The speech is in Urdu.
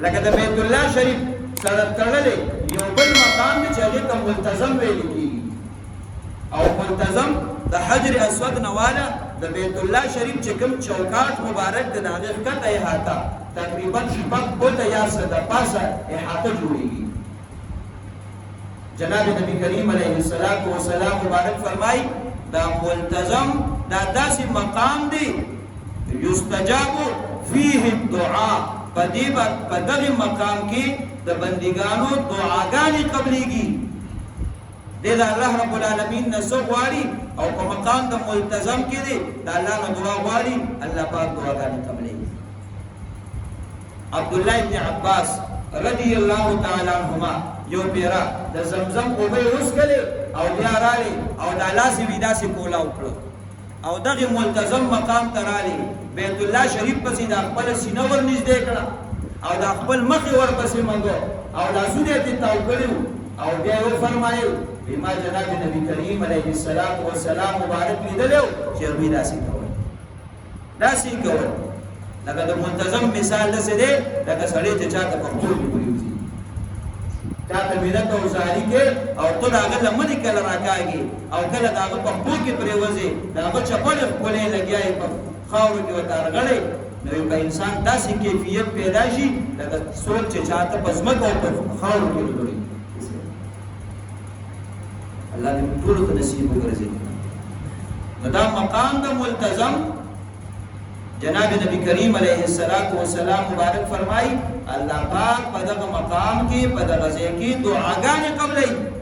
لکه د بیت الله شریف سره تړلې یو بل مقام دی چې هغې ته ملتزم ویل کېږي او ملتزم د حجر اسود نه واله د بیت الله شریف چې کوم چوکاټ مبارک دی د هغې ښکته احاطه تقریبا شپږ فوټه یا څه د پاسه احاطه جوړېږي. جناب نبی کریم علیه السلام مبارک فرمایي دا ملتزم دا داسې مقام دی یستجاب فیه الدعاء په دغه مقام کې د بندګانو دعاګانې قبلېږي. دی د الله رب العالمین نه څه غواړي او په مقام د ملتزم کې دی د الله نه دعا غواړي الله پاک دعاګانې قبلېږي. عبدالله ابن عباس رضی الله تعالی عنهما یو پیرا د زمزم اوبه وڅښلې او بیا راغلی او دا لاسې وي داسې کولا وکړه او دغه ملتزم مقام ته راغلی بیت الله شریف پسې د خپله سینه ور نږدې کړه او د خپل مخې ورپسې منګو او لاسونه یې تاو کړي او بیا یې وفرمایل ما جناب نبی کریم علیه السلام مبارک لیدلی و چې هغوی داسې کول لکه د منتظم مثال داسې دی لکه سړی چې چا ته په خپل کې پرېوځي چا ته مینت او زاري کې او ته د هغه لمنې کله راکاږي او کله د هغه په خپل کې پرېوځي د هغه چپلې ښکلې لګیا یې په خاورو کې ورته رغړی نو یو انسان داسې کیفیت پیدا شي لکه څوک چې چا ته په ځمکه او په خاورو کې وګړي. الله دې ټولو ته نصیب وګرځي. دا مقام د ملتزم جناب نبی کریم علیه السلام مبارک فرمائی الله پاک په دغه مقام کې په دغه ځای کې دعاګانې قبلوي